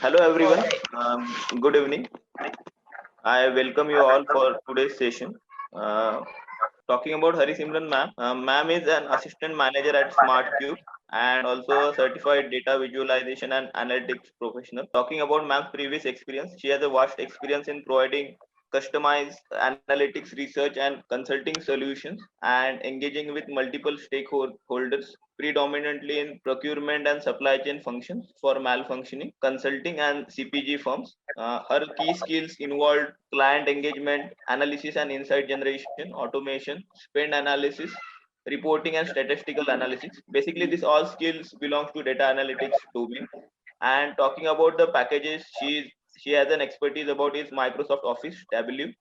Hello All everyone. right. Good evening. I welcome you all for today's session. Uh, Talking about Hari Simran ma'am. Ma'am is an assistant manager at SmartCube and also a certified data visualization and analytics professional. Talking about ma'am's previous experience, she has a vast experience in providing customized analytics research and consulting solutions and engaging with multiple stakeholders predominantly in procurement and supply chain functions for malfunctioning consulting and CPG firms. Her key skills involved client engagement, analysis and insight generation, automation, spend analysis, reporting and statistical analysis. Basically, this all skills belongs to data analytics domain. And talking about the packages, she has an expertise about is Microsoft Office, W,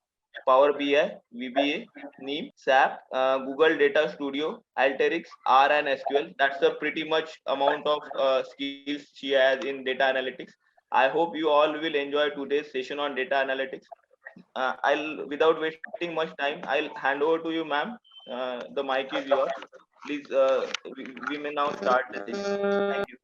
Power BI, VBA, NEEM, SAP, Google Data Studio, Alteryx, R and SQL. That's a pretty much amount of skills she has in data analytics. I hope you all will enjoy today's session on data analytics. I'll without wasting much time, I'll hand over to you, ma'am. The mic is yours. Please, we may now start the session. Thank you.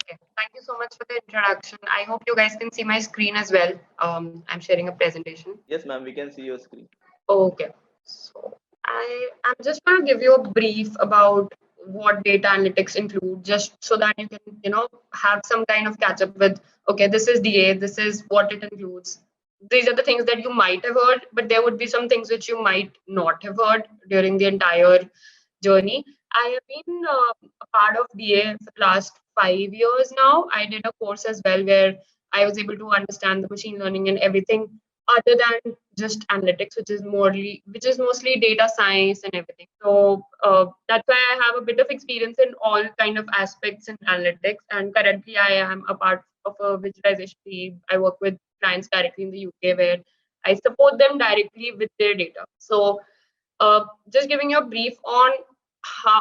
Okay. Thank you so much for the introduction. I hope you guys can see my screen as well. I'm sharing a presentation. Yes, ma'am. We can see your screen. Okay. So I'm just going to give you a brief about what data analytics include, just so that you can, have some kind of catch up with, okay, this is DA, this is what it includes. These are the things that you might have heard, but there would be some things which you might not have heard during the entire journey. I have been a part of DA for the last 5 years now. I did a course as well where I was able to understand the machine learning and everything other than just analytics, which is mostly data science and everything. So that's why I have a bit of experience in all kind of aspects in analytics. And currently, I am a part of a visualization team. I work with clients directly in the UK where I support them directly with their data. So just giving you a brief on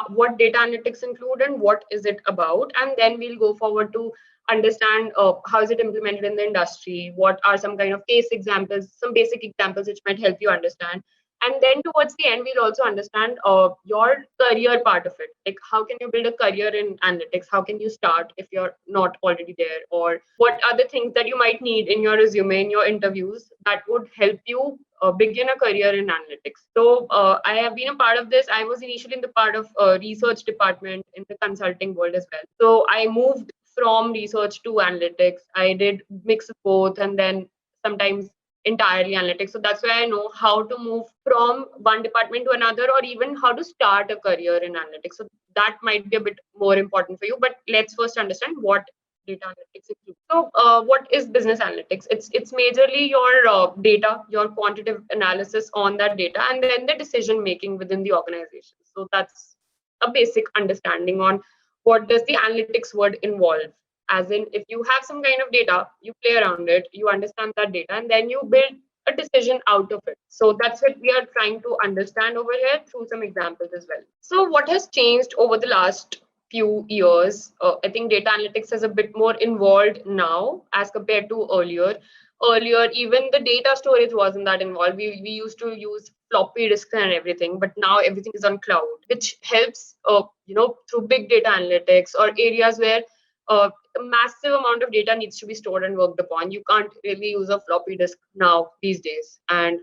what data analytics include and what is it about, and then we'll go forward to understand how is it implemented in the industry, what are some kind of case examples, some basic examples which might help you understand. And then towards the end, we'll also understand your career part of it. Like, how can you build a career in analytics? How can you start if you're not already there? Or what are the things that you might need in your resume, in your interviews, that would help you begin a career in analytics? So I have been a part of this. I was initially in the part of research department in the consulting world as well. So I moved from research to analytics. I did mix of both, and then sometimes entirely analytics. So that's why I know how to move from one department to another, or even how to start a career in analytics. So that might be a bit more important for you. But let's first understand what data analytics include. So what is business analytics? It's majorly your data, your quantitative analysis on that data, and then the decision making within the organization. So that's a basic understanding on what does the analytics word involve. As in, if you have some kind of data, you play around it, you understand that data, and then you build a decision out of it. So that's what we are trying to understand over here through some examples as well. So what has changed over the last few years? I think data analytics is a bit more involved now as compared to earlier. Earlier, even the data storage wasn't that involved. We used to use floppy disks and everything, but now everything is on cloud, which helps, through big data analytics or areas where a massive amount of data needs to be stored and worked upon. You can't really use a floppy disk now these days. And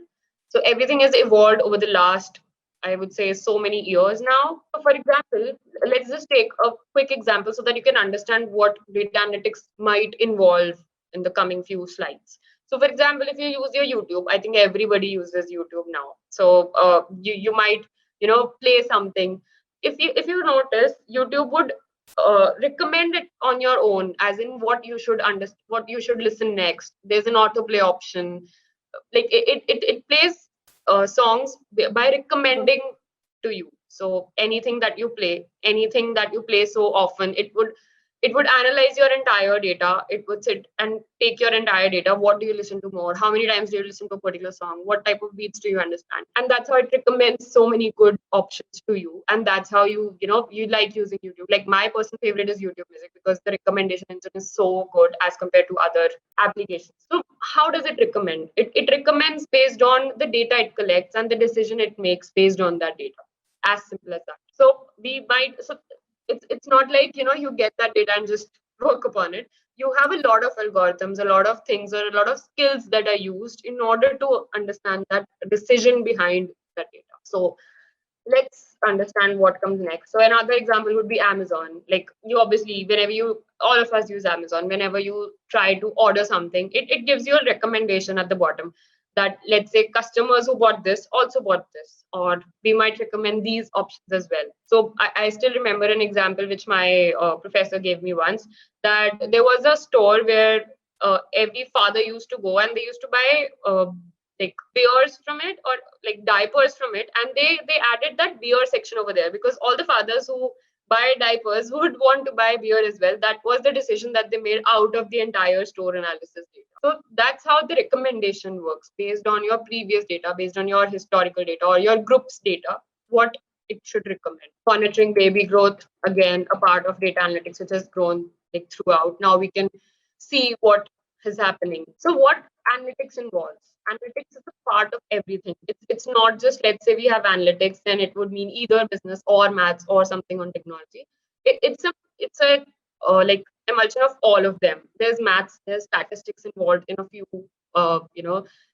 so everything has evolved over the last, I would say, so many years now. So for example, let's just take a quick example so that you can understand what data analytics might involve in the coming few slides. So for example, if you use your YouTube, I think everybody uses YouTube now. So you might, play something. If you notice, YouTube would recommend it on your own, as in what you should understand, what you should listen next. There's an autoplay option. Like it plays songs by recommending to you. So anything that you play so often, it would analyze your entire data. It would sit and take your entire data. What do you listen to more? How many times do you listen to a particular song? What type of beats do you understand? And that's how it recommends so many good options to you. And that's how you like using YouTube. Like, my personal favorite is YouTube Music because the recommendation engine is so good as compared to other applications. So how does it recommend? It recommends based on the data it collects and the decision it makes based on that data. As simple as that. So it's not like you get that data and just work upon it. you have a lot of algorithms, a lot of things, or a lot of skills that are used in order to understand that decision behind that data. So let's understand what comes next. So another example would be Amazon. Like you obviously, whenever you, all of us use Amazon, whenever you try to order something, it gives you a recommendation at the bottom that, let's say, customers who bought this also bought this, or we might recommend these options as well. So I still remember an example which my professor gave me once, that there was a store where every father used to go and they used to buy like beers from it, or like diapers from it, and they added that beer section over there because all the fathers who buy diapers would want to buy beer as well. That was the decision that they made out of the entire store analysis data. So that's how the recommendation works, based on your previous data, based on your historical data or your group's data, what it should recommend. Monitoring baby growth, again, a part of data analytics which has grown like throughout. Now we can see what is happening. So what analytics involves? Analytics is a part of everything. It's not just, let's say we have analytics, then it would mean either business or maths or something on technology. It's a like emulsion of all of them. There's maths, there's statistics involved in a few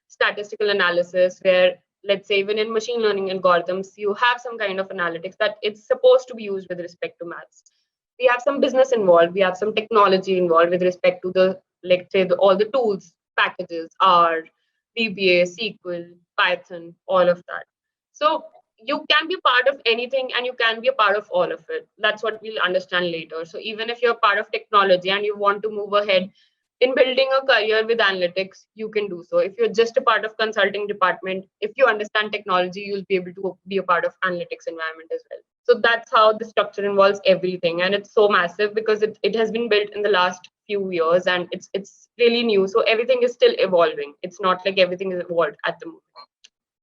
statistical analysis, where, let's say, even in machine learning algorithms, you have some kind of analytics that it's supposed to be used with respect to maths. We have some business involved, we have some technology involved with respect to the, let's say, all the tools, packages, R, VBA, SQL, Python, all of that. So you can be part of anything and you can be a part of all of it. That's what we'll understand later. So even if you're part of technology and you want to move ahead in building a career with analytics, you can do so. If you're just a part of consulting department, if you understand technology, you'll be able to be a part of analytics environment as well. So that's how the structure involves everything. And it's so massive because it has been built in the last few years and it's really new. So everything is still evolving. It's not like everything is evolved at the moment.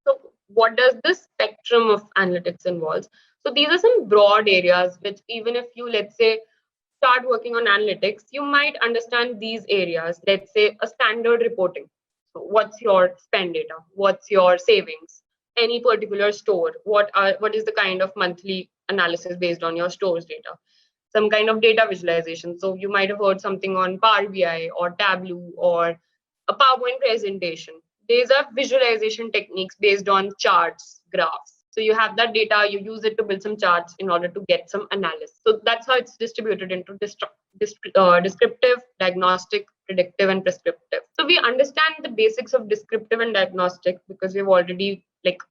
So what does this spectrum of analytics involves? So these are some broad areas which, even if you, let's say, start working on analytics, you might understand these areas. Let's say a standard reporting. So what's your spend data? What's your savings? Any particular store? What is the kind of monthly analysis based on your store's data? Some kind of data visualization. So you might have heard something on Power BI or Tableau or a PowerPoint presentation. These are visualization techniques based on charts, graphs. So you have that data, you use it to build some charts in order to get some analysis. So that's how it's distributed into descriptive, diagnostic, predictive, and prescriptive. So we understand the basics of descriptive and diagnostic because we've already, like,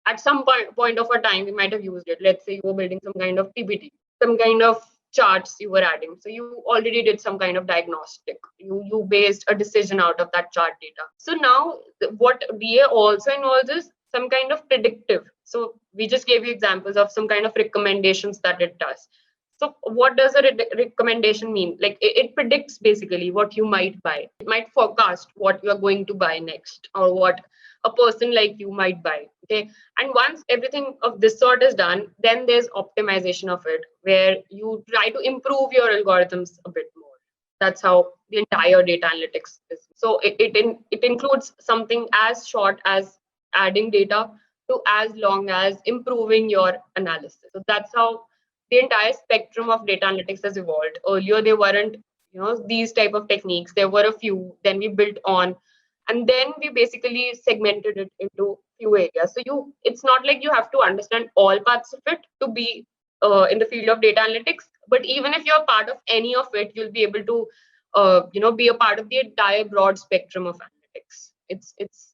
at some point of our time, we might have used it. Let's say you were building some kind of PPT, some kind of charts you were adding. So you already did some kind of diagnostic. You based a decision out of that chart data. So now what DA also involves is some kind of predictive. So we just gave you examples of some kind of recommendations that it does. So what does a recommendation mean? Like it predicts basically what you might buy. It might forecast what you are going to buy next or what a person like you might buy. Okay. And once everything of this sort is done, then there's optimization of it, where you try to improve your algorithms a bit more. That's how the entire data analytics is. So it includes something as short as adding data to as long as improving your analysis. So that's how the entire spectrum of data analytics has evolved. Earlier, there weren't, these type of techniques. There were a few. Then we built on, and then we basically segmented it into few areas. So it's not like you have to understand all parts of it to be in the field of data analytics. But even if you're part of any of it, you'll be able to, be a part of the entire broad spectrum of analytics.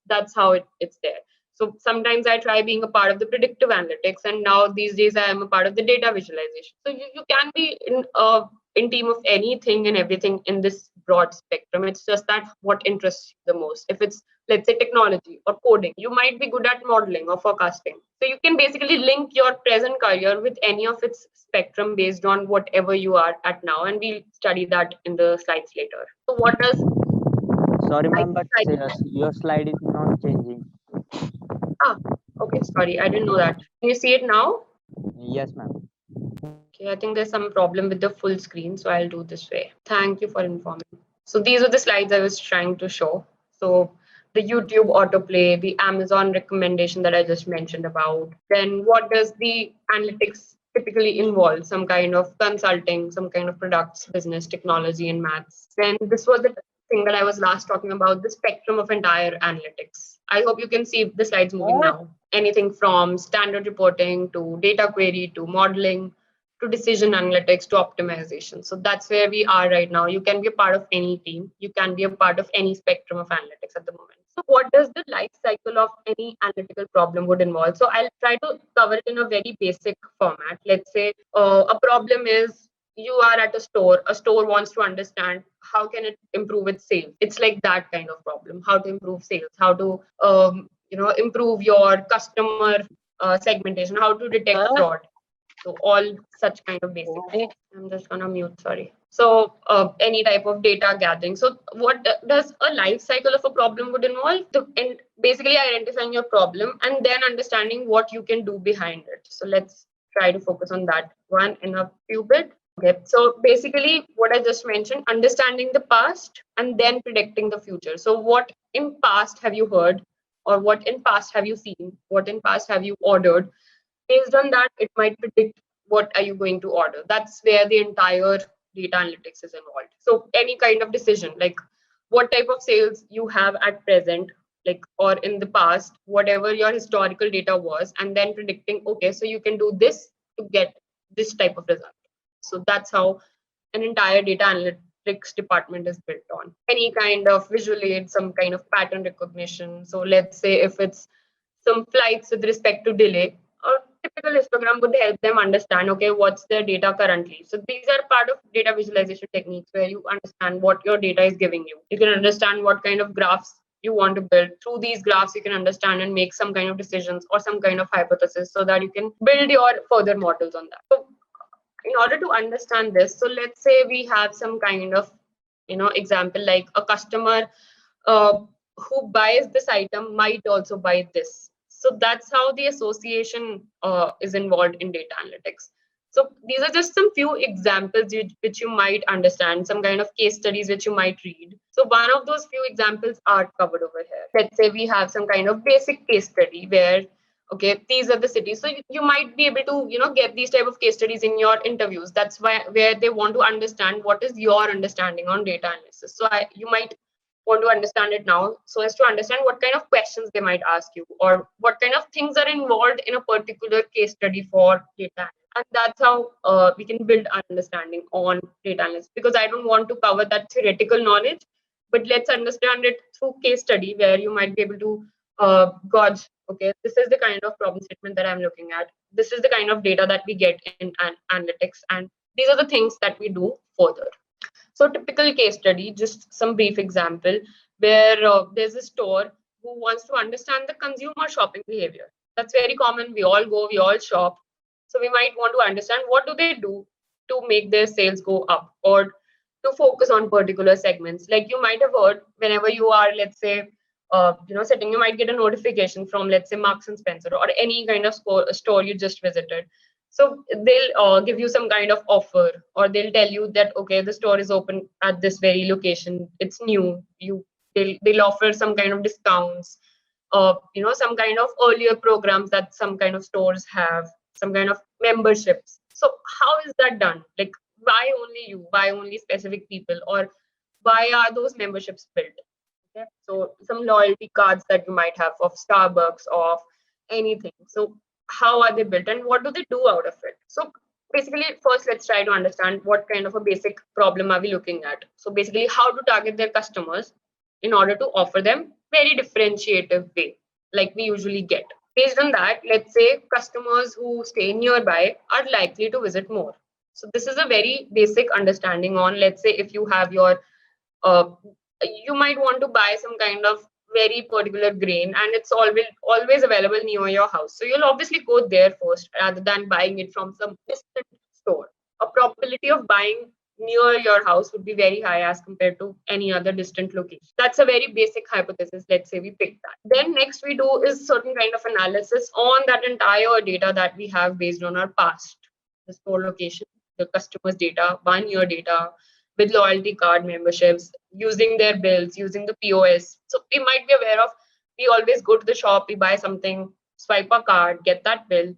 That's how it's there. So sometimes I try being a part of the predictive analytics, and now these days I am a part of the data visualization. So you can be in team of anything and everything in this broad spectrum. It's just that what interests you the most. If it's, let's say, technology or coding, you might be good at modeling or forecasting. So you can basically link your present career with any of its spectrum based on whatever you are at now, and we'll study that in the slides later. So what does Sorry, ma'am, but your slide is not changing. Okay, sorry, I didn't know that. Can you see it now? Yes, ma'am. Okay, I think there's some problem with the full screen, so I'll do this way. Thank you for informing. So these are the slides I was trying to show. So the YouTube autoplay, the Amazon recommendation that I just mentioned about. Then what does the analytics typically involve some kind of consulting, some kind of products, business, technology, and maths. Then this was the thing that I was last talking about, the spectrum of entire analytics. I hope you can see the slides moving now. Anything from standard reporting to data query to modeling to decision analytics to optimization. So that's where we are right now. You can be a part of any team. You can be a part of any spectrum of analytics at the moment. So what does the life cycle of any analytical problem would involve? So I'll try to cover it in a very basic format. Let's say a problem is you are at a store wants to understand how can it improve its sales. It's like that kind of problem, how to improve sales, how to improve your customer segmentation, how to detect fraud. So all such kind of basics. I'm just gonna mute, sorry. So any type of data gathering. So what does a life cycle of a problem would involve? And basically identifying your problem and then understanding what you can do behind it. So let's try to focus on that one in a few bit. Okay, so basically what I just mentioned, understanding the past and then predicting the future. So what in past have you heard, or what in past have you seen, what in past have you ordered? Based on that, it might predict what are you going to order. That's where the entire data analytics is involved. So any kind of decision, like what type of sales you have at present, like, or in the past, whatever your historical data was, and then predicting, okay, so you can do this to get this type of result. So that's how an entire data analytics department is built on. Any kind of visual aid, some kind of pattern recognition. So let's say if it's some flights with respect to delay, a typical histogram would help them understand, okay, what's their data currently. So these are part of data visualization techniques where you understand what your data is giving you. You can understand what kind of graphs you want to build. Through these graphs, you can understand and make some kind of decisions or some kind of hypothesis so that you can build your further models on that. So in order to understand this, so let's say we have some kind of, example, like a customer who buys this item might also buy this. So that's how the association is involved in data analytics. So these are just some few examples which you might understand, some kind of case studies which you might read. So one of those few examples are covered over here. Let's say we have some kind of basic case study where, okay, these are the cities. So you might be able to, get these type of case studies in your interviews. That's where they want to understand what is your understanding on data analysis. So you might want to understand it now so as to understand what kind of questions they might ask you or what kind of things are involved in a particular case study for data. And that's how we can build understanding on data analysis, because I don't want to cover that theoretical knowledge, but let's understand it through case study where you might be able to gauge, okay, this is the kind of problem statement that I'm looking at. This is the kind of data that we get in analytics, and these are the things that we do further. So typical case study, just some brief example, where there's a store who wants to understand the consumer shopping behavior. That's very common. We all go, we all shop. So we might want to understand what do they do to make their sales go up or to focus on particular segments. Like you might have heard, whenever you are, let's say, setting, you might get a notification from, let's say, Marks and Spencer or any kind of store you just visited. So they'll give you some kind of offer, or they'll tell you that, okay, the store is open at this very location. It's new. They'll offer some kind of discounts, some kind of earlier programs that some kind of stores have, some kind of memberships. So how is that done? Like, why only you? Why only specific people? Or why are those memberships built? Okay? So some loyalty cards that you might have of Starbucks, of anything. So how are they built and what do they do out of it? So basically, first let's try to understand what kind of a basic problem are we looking at. So basically, how to target their customers in order to offer them very differentiative way, like we usually get. Based on that, let's say customers who stay nearby are likely to visit more. So this is a very basic understanding on, let's say, if you have your you might want to buy some kind of very particular grain and it's always available near your house. So you'll obviously go there first rather than buying it from some distant store. A probability of buying near your house would be very high as compared to any other distant location. That's a very basic hypothesis. Let's say we pick that. Then next we do is certain kind of analysis on that entire data that we have based on our past, the store location, the customer's data, 1 year data, with loyalty card memberships, using their bills, using the POS. So we might be aware of, we always go to the shop, we buy something, swipe a card, get that bill.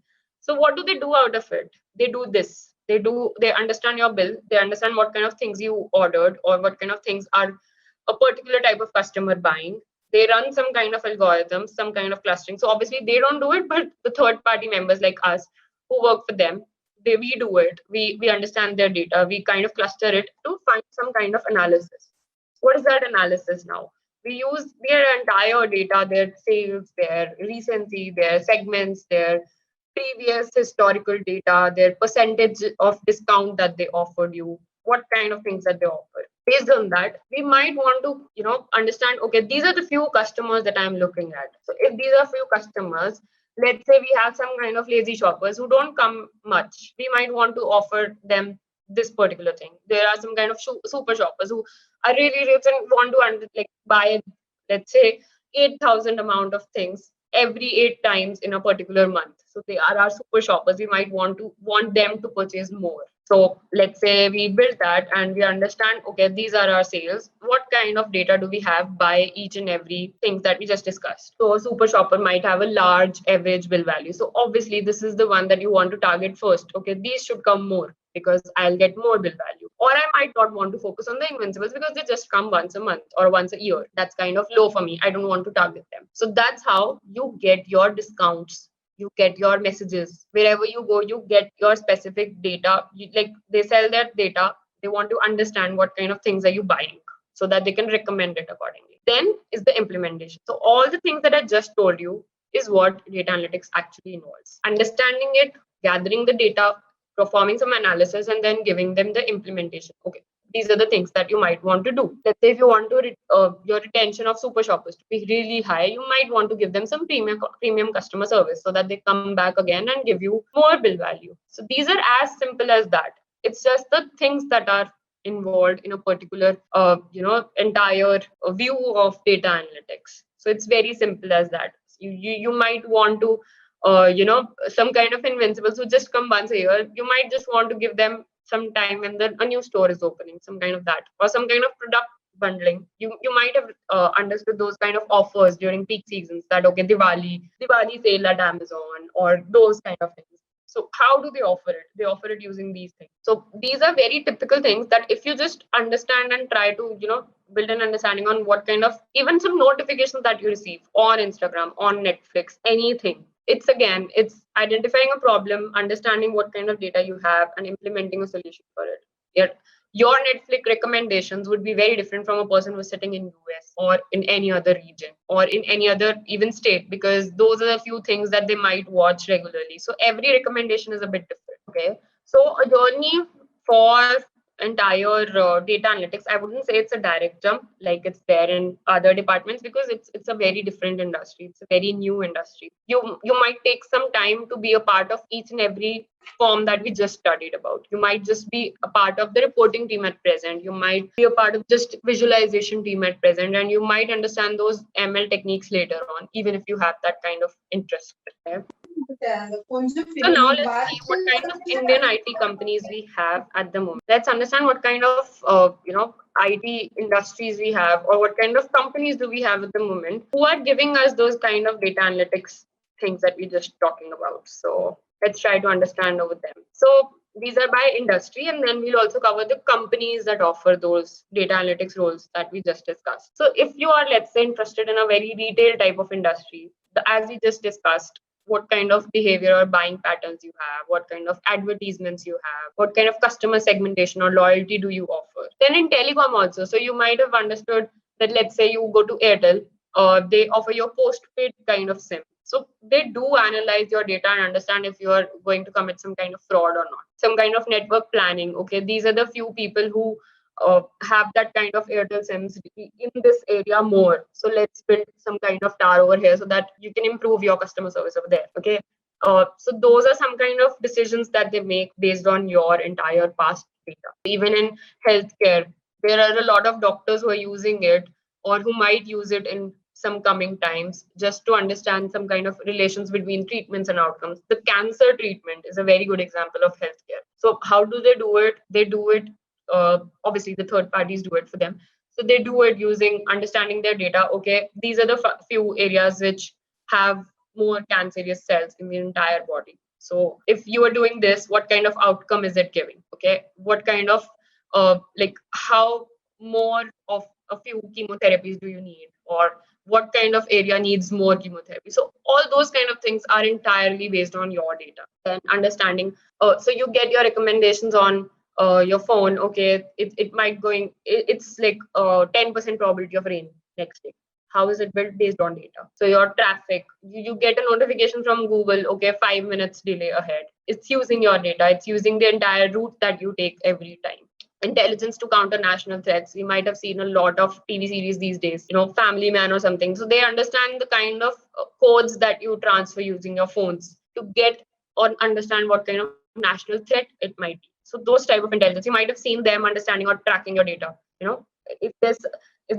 So what do they do out of it? They do this. They understand your bill. They understand what kind of things you ordered or what kind of things are a particular type of customer buying. They run some kind of algorithms, some kind of clustering. So obviously they don't do it, but the third party members like us who work for them, we do it. We understand their data. We kind of cluster it to find some kind of analysis. What is that analysis now? We use their entire data, their sales, their recency, their segments, their previous historical data, their percentage of discount that they offered you, what kind of things that they offer. Based on that, we might want to, understand, okay, these are the few customers that I'm looking at. So if these are few customers, let's say we have some kind of lazy shoppers who don't come much, we might want to offer them this particular thing. There are some kind of super shoppers who are really rich and want to buy, let's say, 8,000 amount of things every 8 times in a particular month. So they are our super shoppers. We might want them to purchase more. So let's say we build that and we understand, okay, these are our sales. What kind of data do we have by each and every thing that we just discussed? So a super shopper might have a large average bill value. So obviously this is the one that you want to target first. Okay, these should come more because I'll get more bill value. Or I might not want to focus on the invincibles because they just come once a month or once a year. That's kind of low for me. I don't want to target them. So that's how you get your discounts. You get your messages. Wherever you go, you get your specific data. They sell their data. They want to understand what kind of things are you buying so that they can recommend it accordingly. Then is the implementation. So all the things that I just told you is what data analytics actually involves. Understanding it, gathering the data, performing some analysis, and then giving them the implementation. Okay, these are the things that you might want to do. Let's say if you want to your retention of super shoppers to be really high, you might want to give them some premium customer service so that they come back again and give you more bill value. So these are as simple as that. It's just the things that are involved in a particular entire view of data analytics. So it's very simple as that. You might want to some kind of invincibles who just come once a year. You might just want to give them some time when a new store is opening, some kind of that, or some kind of product bundling. You might have understood those kind of offers during peak seasons, that okay, Diwali sale at Amazon, or those kind of things. So how do they offer it? They offer it using these things. So these are very typical things that if you just understand and try to build an understanding on what kind of, even some notifications that you receive on Instagram, on Netflix, anything. It's identifying a problem, understanding what kind of data you have, and implementing a solution for it. Yet your Netflix recommendations would be very different from a person who's sitting in US or in any other region or in any other even state, because those are the few things that they might watch regularly. So every recommendation is a bit different. Okay, so a journey for entire data analytics, I wouldn't say it's a direct jump like it's there in other departments, because it's a very different industry. It's a very new industry. You might take some time to be a part of each and every form that we just studied about. You might just be a part of the reporting team at present. You might be a part of just visualization team at present, and you might understand those ML techniques later on, even if you have that kind of interest. Okay? So now let's see what kind of Indian IT companies we have at the moment. Let's understand what kind of IT industries we have, or what kind of companies do we have at the moment who are giving us those kind of data analytics things that we're just talking about. So let's try to understand over them. So these are by industry, and then we'll also cover the companies that offer those data analytics roles that we just discussed. So if you are, let's say, interested in a very retail type of industry, as we just discussed, what kind of behavior or buying patterns you have, what kind of advertisements you have, what kind of customer segmentation or loyalty do you offer. Then in telecom also, so you might have understood that, let's say you go to Airtel, they offer your postpaid kind of SIM. So they do analyze your data and understand if you are going to commit some kind of fraud or not. Some kind of network planning. Okay, these are the few people who have that kind of Airtel SIMs in this area more. So let's build some kind of tower over here so that you can improve your customer service over there. Okay. So those are some kind of decisions that they make based on your entire past data. Even in healthcare, there are a lot of doctors who are using it or who might use it in some coming times just to understand some kind of relations between treatments and outcomes. The cancer treatment is a very good example of healthcare. So how do they do it? They do it, obviously the third parties do it for them. So they do it using understanding their data. Okay, these are the few areas which have more cancerous cells in the entire body. So if you are doing this, what kind of outcome is it giving? Okay, what kind of like how more of a few chemotherapies do you need, or what kind of area needs more chemotherapy? So all those kind of things are entirely based on your data and understanding. So you get your recommendations on your phone. Okay, it might going, it's like 10% probability of rain next day. How is it built? Based on data. So your traffic, you get a notification from Google, okay, 5 minutes delay ahead. It's using your data. It's using the entire route that you take every time. Intelligence to counter national threats. We might have seen a lot of TV series these days, Family Man or something. So they understand the kind of codes that you transfer using your phones to get or understand what kind of national threat it might be. So those type of intelligence, you might have seen them understanding or tracking your data. If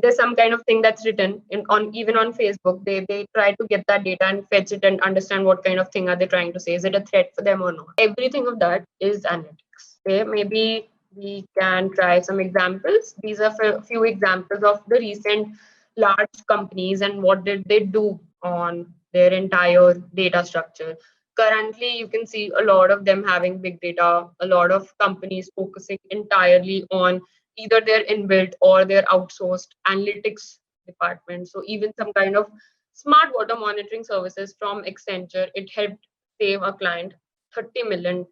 there's some kind of thing that's written on even on Facebook, they try to get that data and fetch it and understand what kind of thing are they trying to say. Is it a threat for them or not? Everything of that is analytics. Okay, maybe we can try some examples. These are a few examples of the recent large companies and what did they do on their entire data structure. Currently, you can see a lot of them having big data, a lot of companies focusing entirely on either their inbuilt or their outsourced analytics department. So even some kind of smart water monitoring services from Accenture, it helped save a client $30 million,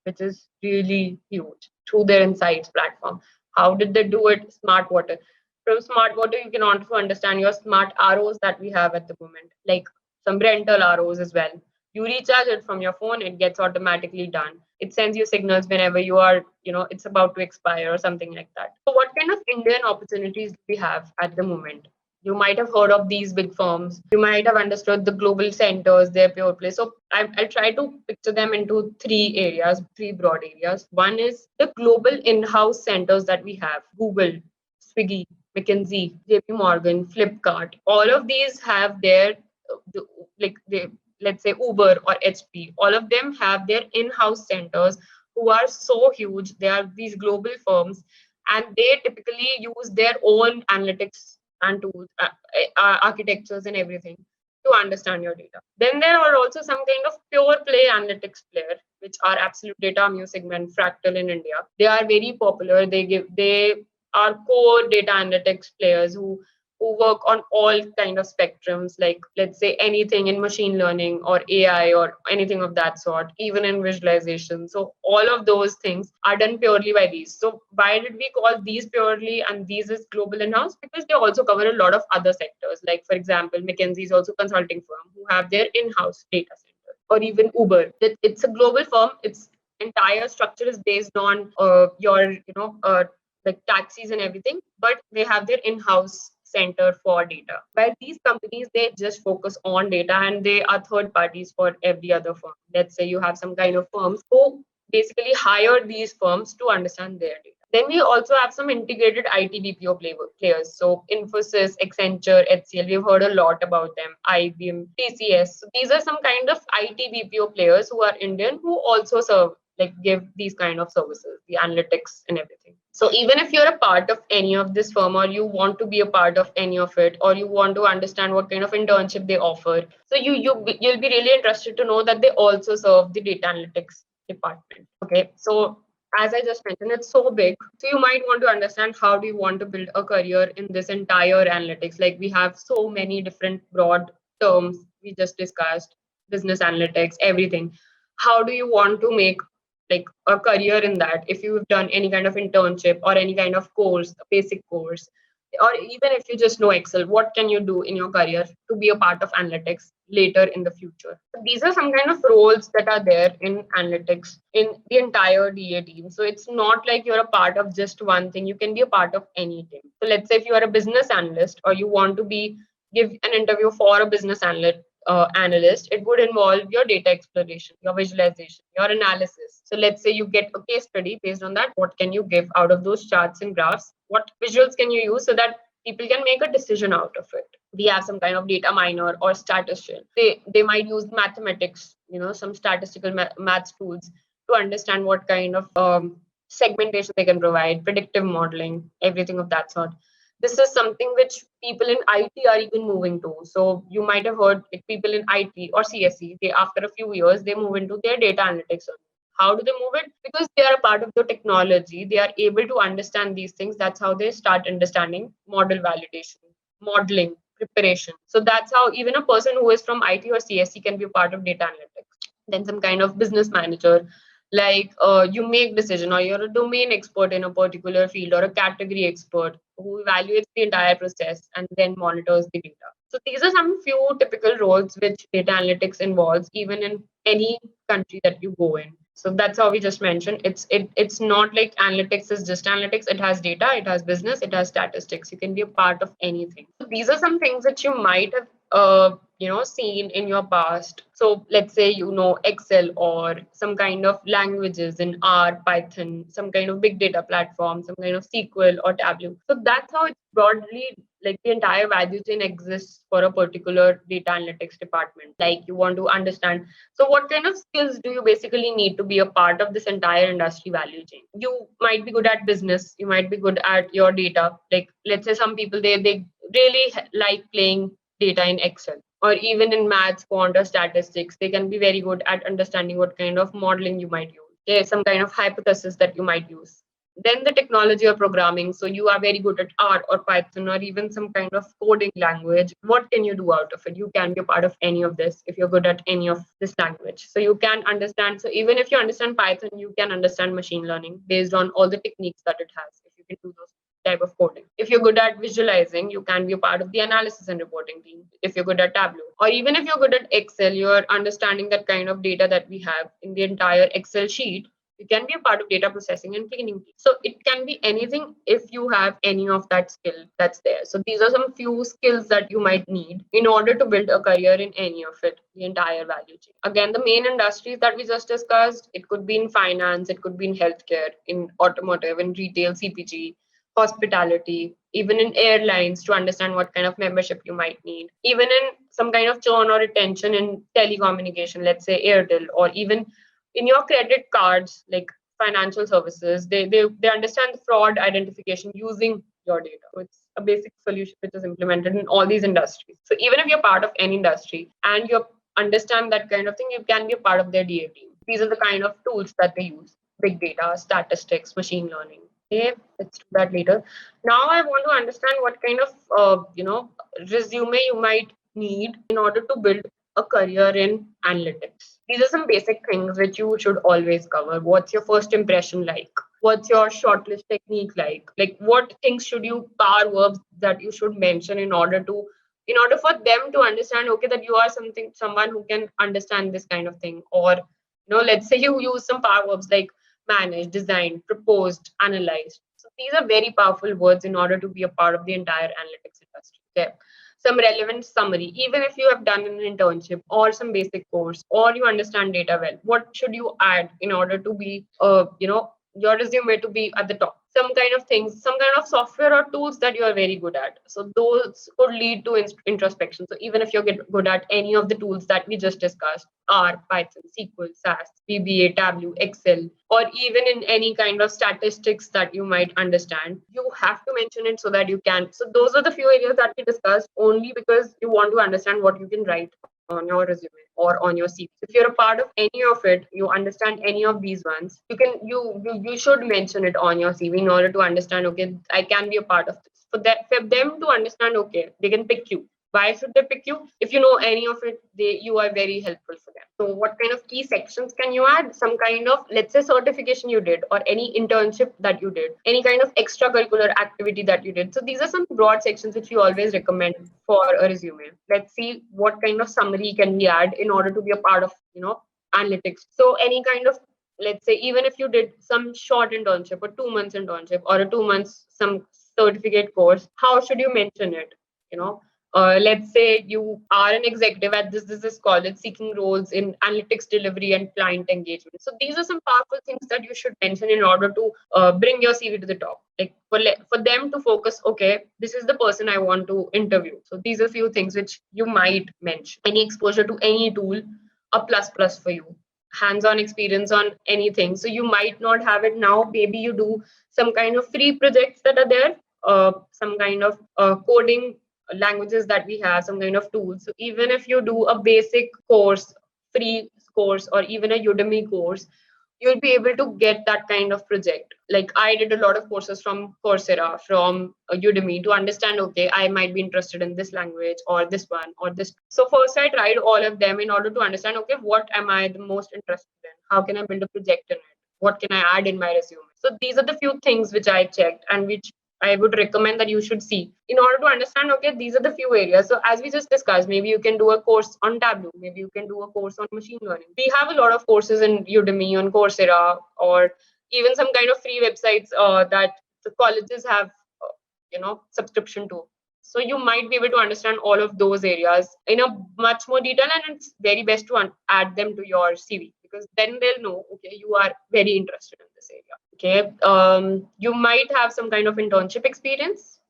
which is really huge, through their insights platform. How did they do it? Smart water. From smart water, you can also understand your smart ROs that we have at the moment, like some rental ROs as well. You recharge it from your phone, it gets automatically done. It sends you signals whenever you are, it's about to expire or something like that. So what kind of Indian opportunities do we have at the moment? You might have heard of these big firms. You might have understood the global centers, their pure play. So I'll try to picture them into three broad areas. One is the global in-house centers that we have: Google, Swiggy, McKinsey, JP Morgan, Flipkart. All of these have their, let's say Uber or HP. All of them have their in-house centers who are so huge. They are these global firms, and they typically use their own analytics and tools, architectures and everything to understand your data. Then there are also some kind of pure play analytics player, which are Absolute Data, Mu Segment, Fractal in India. They are very popular. They are core data analytics players who work on all kind of spectrums, like let's say anything in machine learning or AI or anything of that sort, even in visualization. So all of those things are done purely by these. So why did we call these purely and these is global in-house? Because they also cover a lot of other sectors. Like for example, McKinsey is also a consulting firm who have their in-house data center, or even Uber. It's a global firm. Its entire structure is based on your like taxis and everything, but they have their in-house center for data. While these companies, they just focus on data and they are third parties for every other firm. Let's say you have some kind of firms who basically hire these firms to understand their data. Then we also have some integrated IT BPO players. So Infosys, Accenture, HCL, we've heard a lot about them, IBM, TCS. So these are some kind of IT BPO players who are Indian, who also serve, like give these kind of services, the analytics and everything. So even if you're a part of any of this firm, or you want to be a part of any of it, or you want to understand what kind of internship they offer, so you'll be really interested to know that they also serve the data analytics department. Okay, so as I just mentioned, it's so big. So you might want to understand, how do you want to build a career in this entire analytics? Like we have so many different broad terms we just discussed: business analytics, everything. How do you want to make like a career in that? If you've done any kind of internship or any kind of course, a basic course, or even if you just know Excel, what can you do in your career to be a part of analytics later in the future? These are some kind of roles that are there in analytics in the entire DA team. So it's not like you're a part of just one thing. You can be a part of anything. So let's say if you are a business analyst, or you want to give an interview for a business analyst, it would involve your data exploration, your visualization, your analysis. So let's say you get a case study. Based on that, what can you give out of those charts and graphs? What visuals can you use so that people can make a decision out of it? We have some kind of data miner or statistician. They might use mathematics, some statistical maths tools to understand what kind of segmentation they can provide, predictive modeling, everything of that sort. This is something which people in IT are even moving to. So you might have heard like people in IT or CSE, they after a few years they move into their data analytics. How do they move it? Because they are a part of the technology. They are able to understand these things. That's how they start understanding model validation, modeling, preparation. So that's how even a person who is from IT or CSE can be a part of data analytics. Then some kind of business manager, like you make decision or you're a domain expert in a particular field or a category expert who evaluates the entire process and then monitors the data. So these are some few typical roles which data analytics involves even in any country that you go in. So that's how we just mentioned. It's not like analytics is just analytics. It has data, it has business, it has statistics. You can be a part of anything. So these are some things that you might have seen in your past. So let's say you know Excel or some kind of languages in R, Python, some kind of big data platform, some kind of SQL or Tableau. So that's how it's broadly like the entire value chain exists for a particular data analytics department. Like you want to understand, so what kind of skills do you basically need to be a part of this entire industry value chain? You might be good at business, you might be good at your data. Like let's say some people they really like playing data in Excel or even in maths, quant or statistics. They can be very good at understanding what kind of modeling you might use. There's some kind of hypothesis that you might use. Then the technology or programming. So you are very good at R or Python or even some kind of coding language. What can you do out of it? You can be a part of any of this if you're good at any of this language. So you can understand. So even if you understand Python, you can understand machine learning based on all the techniques that it has. If you can do those type of coding. If you're good at visualizing, you can be a part of the analysis and reporting team. If you're good at Tableau, or even if you're good at Excel, you're understanding that kind of data that we have in the entire Excel sheet. You can be a part of data processing and cleaning. So it can be anything if you have any of that skill that's there. So these are some few skills that you might need in order to build a career in any of it, the entire value chain. Again, the main industries that we just discussed, it could be in finance, it could be in healthcare, in automotive, in retail, CPG, hospitality, even in airlines to understand what kind of membership you might need, even in some kind of churn or retention in telecommunication, let's say Airtel, or even in your credit cards, like financial services, they understand fraud identification using your data. So it's a basic solution which is implemented in all these industries. So even if you're part of any industry and you understand that kind of thing, you can be a part of their DA team. These are the kind of tools that they use: big data, statistics, machine learning. Okay, let's do that later. Now I want to understand what kind of resume you might need in order to build a career in analytics. These are some basic things which you should always cover. What's your first impression like? What's your shortlist technique like? Like what things should you power verbs that you should mention in order for them to understand, okay, that you are someone who can understand this kind of thing. Or let's say you use some power verbs like managed, designed, proposed, analyzed. So these are very powerful words in order to be a part of the entire analytics industry. Okay. Some relevant summary, even if you have done an internship or some basic course or you understand data well, what should you add in order to be your resume to be at the top? Some kind of things, some kind of software or tools that you are very good at. So those could lead to introspection. So even if you're good at any of the tools that we just discussed, R, Python, SQL, SAS, VBA, Tableau, Excel, or even in any kind of statistics that you might understand, you have to mention it so that you can. So those are the few areas that we discussed only because you want to understand what you can write on your resume or on your CV. If you're a part of any of it, you understand any of these ones, you should mention it on your CV in order to understand, okay, I can be a part of this. For them to understand, okay, they can pick you. Why should they pick you? If you know any of it, you are very helpful for them. So what kind of key sections can you add? Some kind of, let's say, certification you did, or any internship that you did, any kind of extracurricular activity that you did. So these are some broad sections which we always recommend for a resume. Let's see what kind of summary can we add in order to be a part of, analytics. So any kind of, let's say, even if you did some short internship or 2 months internship or a 2 months some certificate course, how should you mention it? Let's say you are an executive at this college seeking roles in analytics delivery and client engagement. So these are some powerful things that you should mention in order to bring your CV to the top. Like for them to focus, okay, this is the person I want to interview. So these are few things which you might mention. Any exposure to any tool, a plus for you. Hands-on experience on anything. So you might not have it now. Maybe you do some kind of free projects that are there some kind of coding languages that we have, some kind of tools. So even if you do a basic course, free course, or even a Udemy course, you'll be able to get that kind of project. Like I did a lot of courses from Coursera, from Udemy, to understand, okay, I might be interested in this language or this one or this. So first I tried all of them in order to understand, okay, what am I the most interested in? How can I build a project in it? What can I add in my resume? So these are the few things which I checked and which I would recommend that you should see in order to understand, okay, these are the few areas. So as we just discussed, maybe you can do a course on Tableau, maybe you can do a course on machine learning. We have a lot of courses in Udemy, on Coursera, or even some kind of free websites that the colleges have, subscription to. So you might be able to understand all of those areas in a much more detail, and it's very best to add them to your CV, because then they'll know, okay, you are very interested in this area. Okay, you might have some kind of internship experience,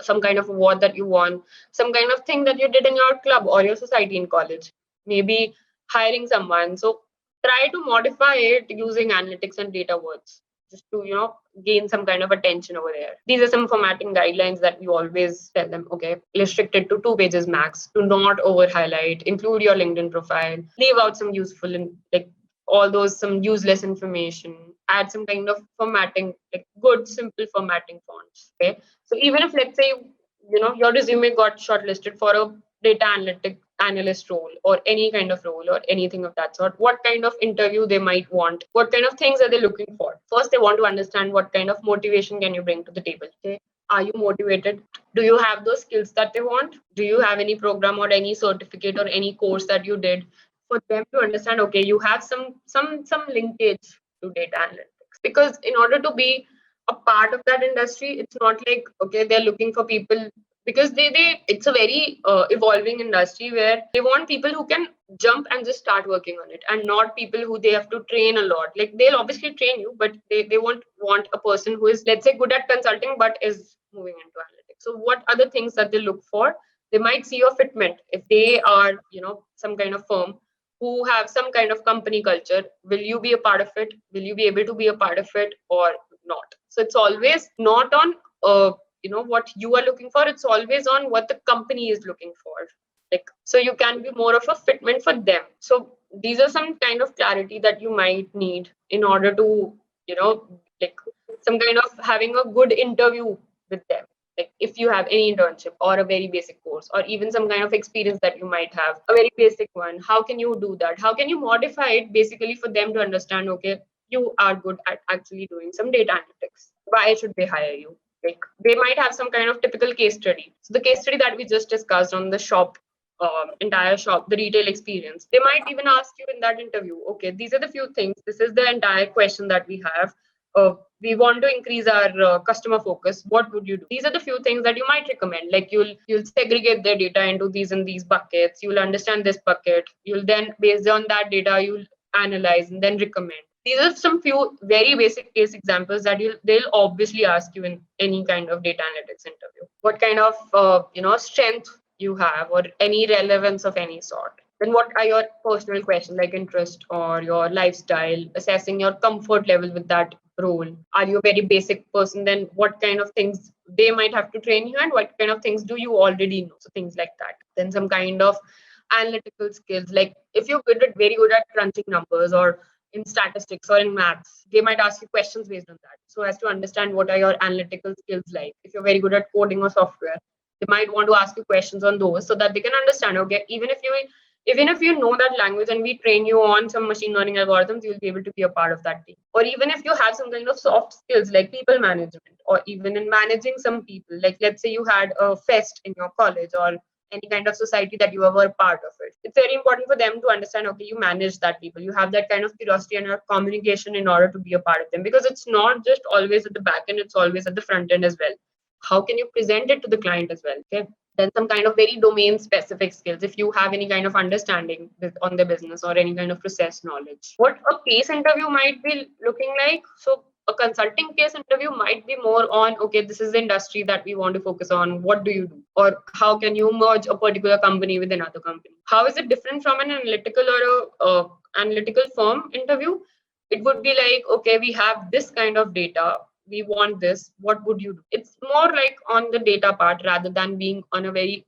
some kind of award that you won, some kind of thing that you did in your club or your society in college, maybe hiring someone. So try to modify it using analytics and data words, just to gain some kind of attention over there. These are some formatting guidelines that we always tell them. Okay, restrict it to 2 pages max, do not over highlight, include your LinkedIn profile, leave out some useful and like all those some useless information, add some kind of formatting, like good simple formatting fonts. Okay, so even if, let's say, your resume got shortlisted for a data analyst role or any kind of role or anything of that sort, what kind of interview they might want, what kind of things are they looking for? First, they want to understand what kind of motivation can you bring to the table. Okay, are you motivated? Do you have those skills that they want? Do you have any program or any certificate or any course that you did, for them to understand, okay, you have some linkage to data analytics? Because in order to be a part of that industry, it's not like, okay, they're looking for people, because they it's a very evolving industry where they want people who can jump and just start working on it, and not people who they have to train a lot. Like they'll obviously train you, but they won't want a person who is, let's say, good at consulting but is moving into analytics. So what are the things that they look for? They might see your fitment. If they are some kind of firm who have some kind of company culture, will you be a part of it? Will you be able to be a part of it or not? So it's always not on what you are looking for, it's always on what the company is looking for. Like, so you can be more of a fitment for them. So these are some kind of clarity that you might need in order to like some kind of having a good interview with them. Like if you have any internship or a very basic course, or even some kind of experience that you might have, a very basic one, how can you do that? How can you modify it basically for them to understand, okay, you are good at actually doing some data analytics. Why should they hire you? Like they might have some kind of typical case study. So the case study that we just discussed on the shop, entire shop, the retail experience, they might even ask you in that interview, okay, these are the few things, this is the entire question that we have. We want to increase our customer focus. What would you do? These are the few things that you might recommend. Like you'll segregate their data into these and these buckets. You'll understand this bucket. You'll then, based on that data, you'll analyze and then recommend. These are some few very basic case examples that they'll obviously ask you in any kind of data analytics interview. What kind of strength you have, or any relevance of any sort. Then what are your personal questions, like interest or your lifestyle, assessing your comfort level with that role. Are you a very basic person? Then what kind of things they might have to train you, and what kind of things do you already know? So things like that. Then some kind of analytical skills, like if you're very good at crunching numbers or in statistics or in maths, they might ask you questions based on that, so as to understand what are your analytical skills like. If you're very good at coding or software, they might want to ask you questions on those, so that they can understand, okay, even if you know that language and we train you on some machine learning algorithms, you'll be able to be a part of that team. Or even if you have some kind of soft skills like people management, or even in managing some people, like let's say you had a fest in your college or any kind of society that you were part of it. It's very important for them to understand, okay, you manage that people. You have that kind of curiosity and communication in order to be a part of them, because it's not just always at the back end, it's always at the front end as well. How can you present it to the client as well? Okay. Then some kind of very domain specific skills, if you have any kind of understanding on the business or any kind of process knowledge. What a case interview might be looking like. So a consulting case interview might be more on, okay, this is the industry that we want to focus on. What do you do? Or how can you merge a particular company with another company? How is it different from an analytical or a analytical firm interview? It would be like, okay, we have this kind of data. we want this, what would you do? It's more like on the data part rather than being on a very,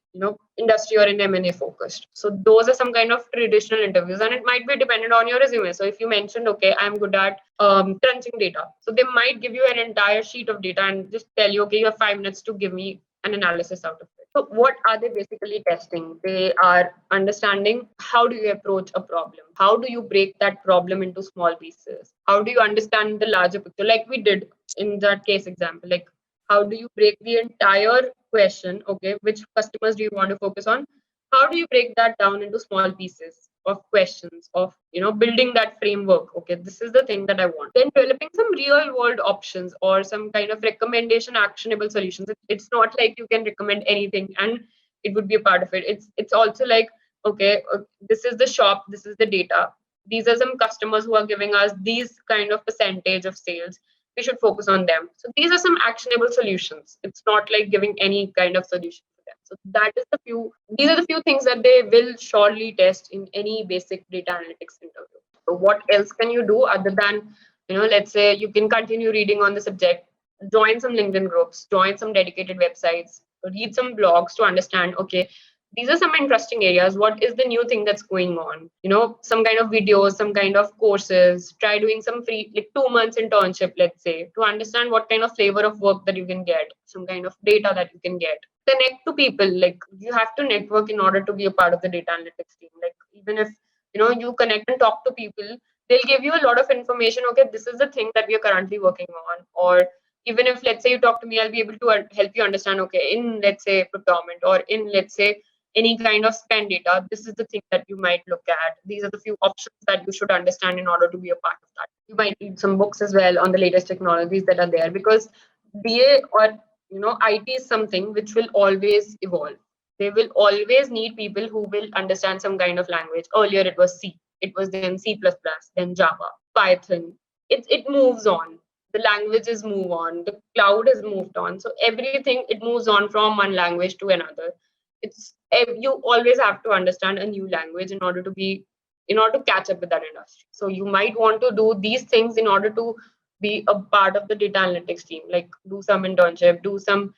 industry or an M&A focused. So those are some kind of traditional interviews, and it might be dependent on your resume. So if you mentioned, okay, I'm good at crunching data, so they might give you an entire sheet of data and just tell you, okay, you have 5 minutes to give me an analysis out of it. So what are they basically testing? They are understanding how do you approach a problem? How do you break that problem into small pieces? How do you understand the larger picture? Like we did in that case example, like how do you break the entire question? Okay, which customers do you want to focus on? How do you break that down into small pieces of questions of building that framework? Okay, this is the thing that I want. Then developing some real world options or some kind of recommendation actionable solutions. It's not like you can recommend anything and it would be a part of it. It's also like, okay, this is the shop, this is the data, these are some customers who are giving us these kind of percentage of sales, we should focus on them. So these are some actionable solutions. It's not like giving any kind of solution to them. So these are the few things that they will surely test in any basic data analytics interview. So what else can you do other than, let's say you can continue reading on the subject, join some LinkedIn groups, join some dedicated websites, read some blogs to understand, okay, these are some interesting areas. What is the new thing that's going on? Some kind of videos, some kind of courses. Try doing some free, like 2 months internship, let's say, to understand what kind of flavor of work that you can get, some kind of data that you can get. Connect to people. Like you have to network in order to be a part of the data analytics team. Like even if you connect and talk to people, they'll give you a lot of information. Okay, this is the thing that we are currently working on, or even if let's say you talk to me, I'll be able to help you understand, okay, in let's say procurement or in let's say any kind of spend data, this is the thing that you might look at. These are the few options that you should understand in order to be a part of that. You might read some books as well on the latest technologies that are there, because BA or IT is something which will always evolve. They will always need people who will understand some kind of language. Earlier it was C, it was then C++, then Java, Python. It moves on. The languages move on, the cloud has moved on. So everything, it moves on from one language to another. You always have to understand a new language in order to catch up with that industry. So you might want to do these things in order to be a part of the data analytics team, like do some internship, do some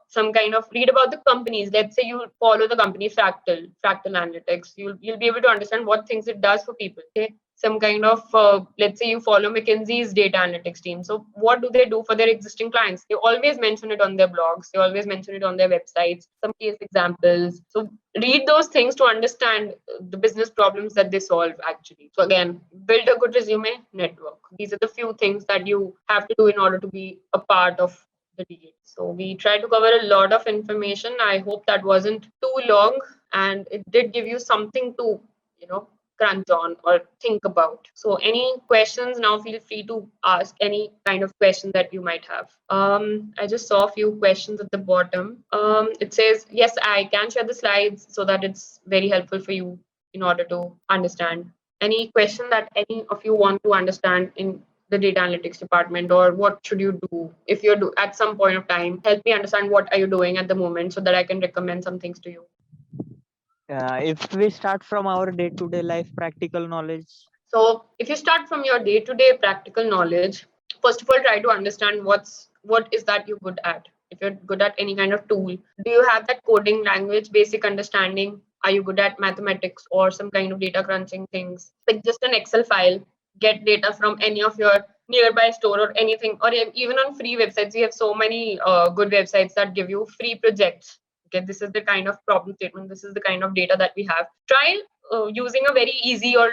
some kind of read about the companies. Let's say you follow the company Fractal Analytics, you'll be able to understand what things it does for people. Okay, some kind of let's say you follow McKinsey's data analytics team. So what do they do for their existing clients? They always mention it on their blogs, they always mention it on their websites, some case examples. So read those things to understand the business problems that they solve actually. So again, build a good resume, network. These are the few things that you have to do in order to be a part of the DA. So we tried to cover a lot of information. I hope that wasn't too long and it did give you something to crunch on or think about. So any questions now, feel free to ask any kind of question that you might have. I just saw a few questions at the bottom. It says, yes, I can share the slides so that it's very helpful for you in order to understand. Any question that any of you want to understand in the data analytics department, or what should you do if you're at some point of time? Help me understand what are you doing at the moment so that I can recommend some things to you. If we start from our day-to-day life practical knowledge. So if you start from your day-to-day practical knowledge, first of all, try to understand what is that you're good at. If you're good at any kind of tool, do you have that coding language basic understanding? Are you good at mathematics or some kind of data crunching things? Like just an Excel file, get data from any of your nearby store or anything, or even on free websites. We have so many good websites that give you free projects. Okay, this is the kind of problem statement, this is the kind of data that we have. Try using a very easy or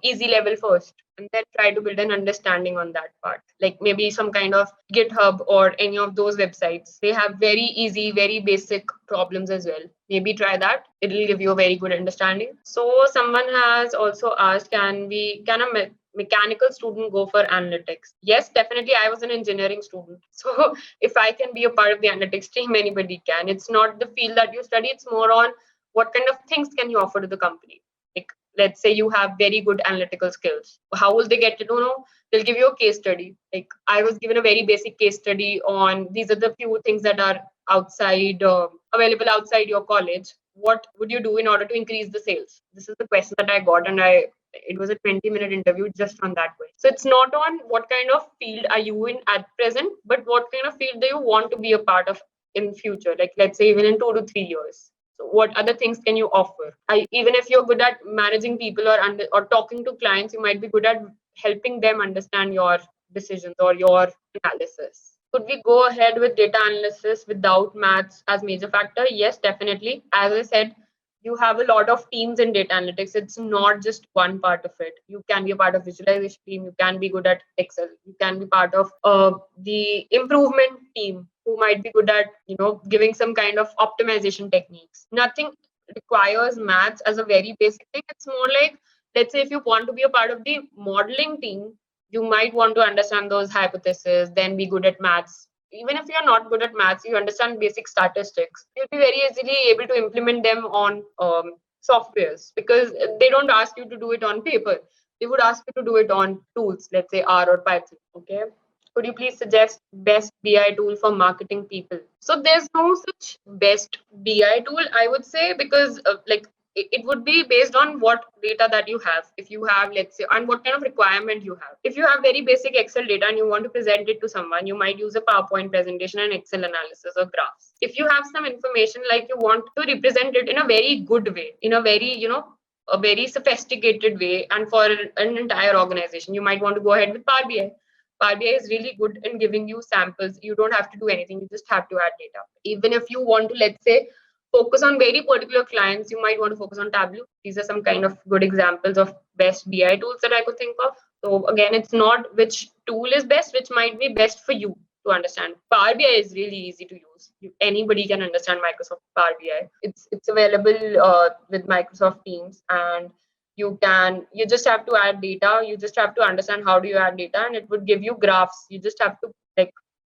easy level first, and then try to build an understanding on that part. Like maybe some kind of GitHub or any of those websites, they have very easy, very basic problems as well. Maybe try that, it'll give you a very good understanding. So someone has also asked, can a mechanical student go for analytics? Yes, definitely. I was an engineering student, so if I can be a part of the analytics team, anybody can. It's not the field that you study, it's more on what kind of things can you offer to the company. Like let's say you have very good analytical skills, how will they get to know? They'll give you a case study. Like I was given a very basic case study on these are the few things that are outside available outside your college. What would you do in order to increase the sales? This is the question that I got, and I It was a 20-minute interview just on that question. So it's not on what kind of field are you in at present, but what kind of field do you want to be a part of in future, like let's say even in 2 to 3 years. So what other things can you offer? Even if you're good at managing people or talking to clients, you might be good at helping them understand your decisions or your analysis. Could we go ahead with data analysis without maths as major factor? Yes, definitely. As I said, you have a lot of teams in data analytics. It's not just one part of it. You can be a part of visualization team. You can be good at Excel. You can be part of the improvement team who might be good at, giving some kind of optimization techniques. Nothing requires maths as a very basic thing. It's more like, let's say if you want to be a part of the modeling team, you might want to understand those hypotheses, then be good at maths. Even if you're not good at maths, you understand basic statistics, you'll be very easily able to implement them on softwares, because they don't ask you to do it on paper. They would ask you to do it on tools, let's say R or Python. Okay. Could you please suggest best BI tool for marketing people? So there's no such best BI tool, I would say, because it would be based on what data that you have. If you have, let's say, and what kind of requirement you have. If you have very basic Excel data and you want to present it to someone, you might use a PowerPoint presentation and Excel analysis or graphs. If you have some information like you want to represent it in a very good way, in a very, a very sophisticated way, and for an entire organization, you might want to go ahead with Power BI. Power BI is really good in giving you samples. You don't have to do anything. You just have to add data. Even if you want to, let's say, focus on very particular clients, you might want to focus on Tableau. These are some kind of good examples of best BI tools that I could think of. So again, it's not which tool is best, which might be best for you to understand. Power BI is really easy to use. Anybody can understand Microsoft Power BI. It's available with Microsoft Teams, and you just have to add data. You just have to understand how do you add data, and it would give you graphs. You just have to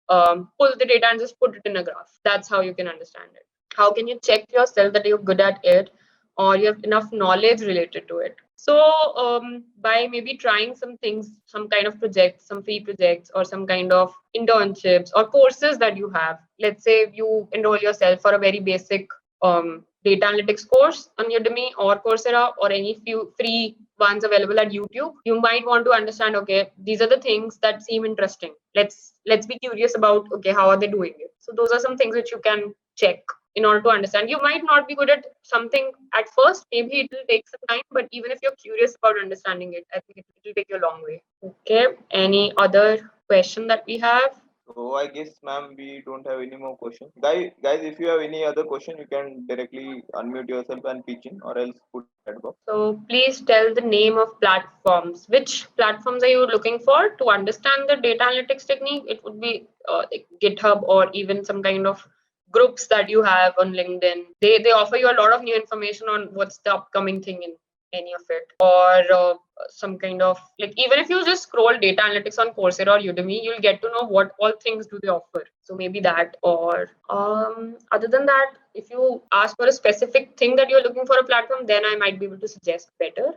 pull the data and just put it in a graph. That's how you can understand it. How can you check yourself that you're good at it or you have enough knowledge related to it? So by maybe trying some things, some kind of projects, some free projects, or some kind of internships or courses that you have. Let's say you enroll yourself for a very basic data analytics course on Udemy or Coursera or any few free ones available at YouTube. You might want to understand, okay, these are the things that seem interesting. Let's be curious about, okay, how are they doing it? So those are some things which you can check in order to understand. You might not be good at something at first. Maybe it will take some time, but even if you're curious about understanding it, I think it will take you a long way. Okay. Any other question that we have? So I guess, ma'am, we don't have any more questions. Guys, if you have any other question, you can directly unmute yourself and pitch in, or else put that box. So please tell the name of platforms. Which platforms are you looking for to understand the data analytics technique? It would be like GitHub or even some kind of groups that you have on LinkedIn. They offer you a lot of new information on what's the upcoming thing in any of it, or some kind of, like, even if you just scroll data analytics on Coursera or Udemy, you'll get to know what all things do they offer. So maybe that, or other than that, if you ask for a specific thing that you're looking for a platform, then I might be able to suggest better.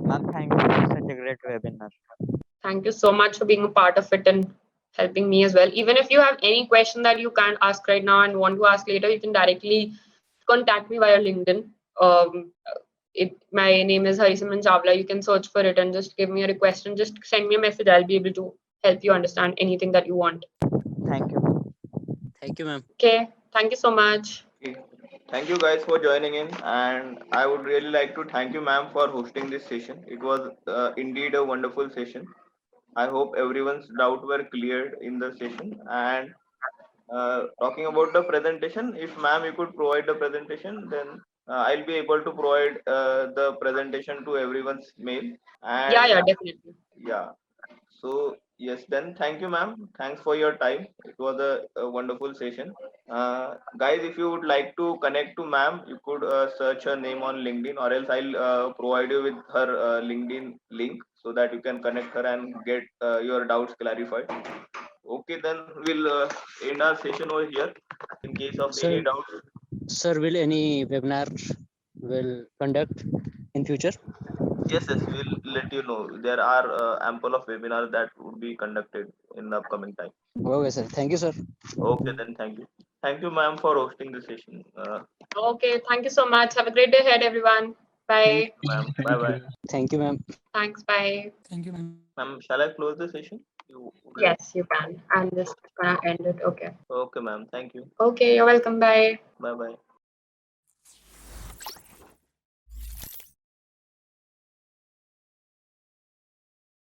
Ma'am, thank you for such a great webinar. Thank you so much for being a part of it and helping me as well. Even if you have any question that you can't ask right now and want to ask later, you can directly contact me via LinkedIn. My name is Harisimran Chawla. You can search for it and just give me a request and just send me a message. I'll be able to help you understand anything that you want. Thank you. Thank you, ma'am. Okay. Thank you so much. Okay. Thank you guys for joining in, and I would really like to thank you, ma'am, for hosting this session. It was indeed a wonderful session. I hope everyone's doubt were cleared in the session. And talking about the presentation, if ma'am you could provide the presentation, then I'll be able to provide the presentation to everyone's mail. And Yeah, definitely. yeah. So yes, then thank you, ma'am. Thanks for your time. It was a wonderful session. Guys, if you would like to connect to ma'am, you could search her name on LinkedIn, or else I'll provide you with her LinkedIn link so that you can connect her and get your doubts clarified. Okay, then we'll end our session over here. In case of any doubts. Sir, will any webinar will conduct in future? Yes, we'll let you know. There are ample of webinars that would be conducted in the upcoming time. Okay, sir. Thank you, sir. Okay, then thank you. Thank you, ma'am, for hosting the session. Okay. Thank you so much. Have a great day ahead, everyone. Bye. Ma'am, bye bye. Thank you, ma'am. Thanks. Bye. Thank you, ma'am. Ma'am, shall I close the session? You would like- Yes, you can. I'm just gonna end it. Okay. Okay, ma'am. Thank you. Okay, you're welcome. Bye. Bye bye.